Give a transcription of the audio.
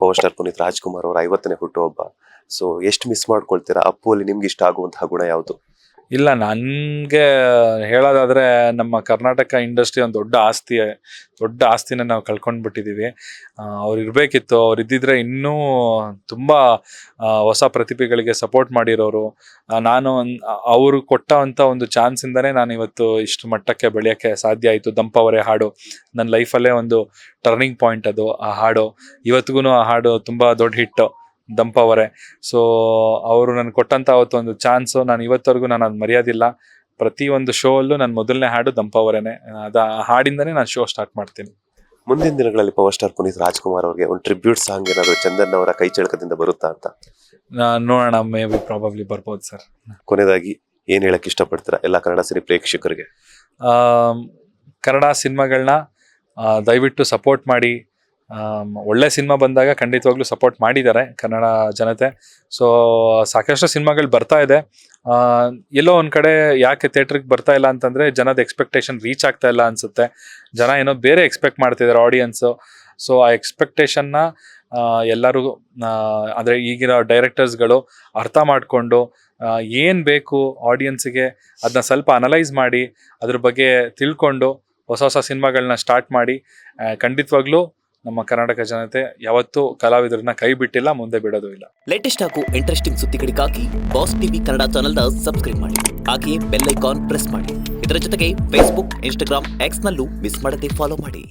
Power star Puneeth Rajkumar ಅವರ 50ನೇ ಹುಟ್ಟುಹಬ್ಬ. So ಎಷ್ಟು ಮಿಸ್ ಮಾಡ್ಕೊಳ್ತೀರಾ? ಅಪ್ಪು ಅಲ್ಲಿ ನಿಮ್ಗೆ ಇಷ್ಟ ಆಗುವಂತಹ ಗುಣ ಯಾವುದು? ಇಲ್ಲ, ನನಗೆ ಹೇಳೋದಾದ್ರೆ ನಮ್ಮ ಕರ್ನಾಟಕ ಇಂಡಸ್ಟ್ರಿ ಒಂದು ದೊಡ್ಡ ಆಸ್ತಿನ ನಾವು ಕಳ್ಕೊಂಡ್ಬಿಟ್ಟಿದ್ದೀವಿ. ಅವ್ರು ಇರಬೇಕಿತ್ತು. ಅವ್ರು ಇದ್ದಿದ್ರೆ ಇನ್ನೂ ತುಂಬ ಹೊಸ ಪ್ರತಿಭೆಗಳಿಗೆ ಸಪೋರ್ಟ್ ಮಾಡಿರೋರು. ನಾನು ಅವರು ಕೊಟ್ಟಂಥ ಒಂದು ಚಾನ್ಸಿಂದನೇ ನಾನು ಇವತ್ತು ಇಷ್ಟು ಮಟ್ಟಕ್ಕೆ ಬೆಳೆಯೋಕ್ಕೆ ಸಾಧ್ಯ ಆಯಿತು. ದಂಪವರೇ ಹಾಡು ನನ್ನ ಲೈಫಲ್ಲೇ ಒಂದು ಟರ್ನಿಂಗ್ ಪಾಯಿಂಟ್. ಅದು ಆ ಹಾಡು ಇವತ್ತಿಗೂ ಆ ಹಾಡು ತುಂಬ ದೊಡ್ಡ ಹಿಟ್ಟು, ದಂಪವರೇ. ಸೊ ಅವರು ನನಗೆ ಕೊಟ್ಟಂಥ ಅವತ್ತು ಒಂದು ಚಾನ್ಸು ನಾನು ಇವತ್ತವರೆಗೂ ನಾನು ಅದು ಮರೆಯೋದಿಲ್ಲ. ಪ್ರತಿಯೊಂದು ಶೋ ಅಲ್ಲೂ ನನ್ನ ಮೊದಲನೇ ಹಾಡು ದಂಪವರೇನೆ. ಆ ಹಾಡಿಂದನೇ ನಾನು ಶೋ ಸ್ಟಾರ್ಟ್ ಮಾಡ್ತೀನಿ. ಮುಂದಿನ ದಿನಗಳಲ್ಲಿ ಪವರ್ ಸ್ಟಾರ್ ಪುನೀತ್ ರಾಜ್ಕುಮಾರ್ ಅವರಿಗೆ ಒಂದು ಟ್ರಿಬ್ಯೂಟ್ ಸಾಂಗ್ ಏನಾದರೂ ಚಂದನ್ ಅವರ ಕೈ ಚಳಕದಿಂದ ಬರುತ್ತಾ ಅಂತ? ನೋಡೋಣ, ಮೇ ಬಿ ಪ್ರಾಬಬ್ಲಿ ಬರ್ಬೋದು ಸರ್. ಕೊನೆಯದಾಗಿ ಏನ್ ಹೇಳಕ್ ಇಷ್ಟಪಡ್ತೀರಾ ಎಲ್ಲ ಕನ್ನಡ ಸಿನಿ ಪ್ರೇಕ್ಷಕರಿಗೆ? ಕನ್ನಡ ಸಿನಿಮಾಗಳನ್ನ ದಯವಿಟ್ಟು ಸಪೋರ್ಟ್ ಮಾಡಿ. ಒಳ್ಳೆ ಸಿನಿಮಾ ಬಂದಾಗ ಖಂಡಿತವಾಗ್ಲೂ ಸಪೋರ್ಟ್ ಮಾಡಿದ್ದಾರೆ ಕನ್ನಡ ಜನತೆ. ಸೊ ಸಾಕಷ್ಟು ಸಿನಿಮಾಗಳು ಬರ್ತಾ ಇದೆ. ಎಲ್ಲೋ ಒಂದು ಕಡೆ ಯಾಕೆ ಥಿಯೇಟ್ರಿಗೆ ಬರ್ತಾ ಇಲ್ಲ ಅಂತಂದರೆ ಜನದ ಎಕ್ಸ್ಪೆಕ್ಟೇಷನ್ ರೀಚ್ ಆಗ್ತಾ ಇಲ್ಲ ಅನಿಸುತ್ತೆ. ಜನ ಏನೋ ಬೇರೆ ಎಕ್ಸ್ಪೆಕ್ಟ್ ಮಾಡ್ತಿದ್ದಾರೆ ಆಡಿಯನ್ಸು. ಸೊ ಆ ಎಕ್ಸ್ಪೆಕ್ಟೇಷನ್ನ ಎಲ್ಲರೂ ಅಂದರೆ ಈಗಿನ ಡೈರೆಕ್ಟರ್ಸ್ಗಳು ಅರ್ಥ ಮಾಡಿಕೊಂಡು ಏನು ಬೇಕು ಆಡಿಯನ್ಸಿಗೆ ಅದನ್ನ ಸ್ವಲ್ಪ ಅನಲೈಸ್ ಮಾಡಿ ಅದ್ರ ಬಗ್ಗೆ ತಿಳ್ಕೊಂಡು ಹೊಸ ಸಿನಿಮಾಗಳನ್ನ ಸ್ಟಾರ್ಟ್ ಮಾಡಿ. ಖಂಡಿತವಾಗ್ಲೂ ನಮ್ಮ ಕರ್ನಾಟಕ ಜನತೆ ಯಾವತ್ತೂ ಕಲಾವಿದರನ್ನ ಕೈ ಬಿಟ್ಟಿಲ್ಲ, ಮುಂದೆ ಬಿಡೋದು ಇಲ್ಲ. ಲೇಟೆಸ್ಟ್ ಹಾಗೂ ಇಂಟ್ರೆಸ್ಟಿಂಗ್ ಸುದ್ದಿಗಳಿಗಾಗಿ ಬಾಸ್ ಟಿವಿ ಕನ್ನಡ ಚಾನೆಲ್ನ ಸಬ್ಸ್ಕ್ರೈಬ್ ಮಾಡಿ. ಹಾಗೆಯೇ ಬೆಲ್ ಐಕಾನ್ ಪ್ರೆಸ್ ಮಾಡಿ. ಇದರ ಜೊತೆಗೆ ಫೇಸ್ಬುಕ್, ಇನ್ಸ್ಟಾಗ್ರಾಮ್, ಎಕ್ಸ್ ನಲ್ಲೂ ಮಿಸ್ ಮಾಡದೆ ಫಾಲೋ ಮಾಡಿ.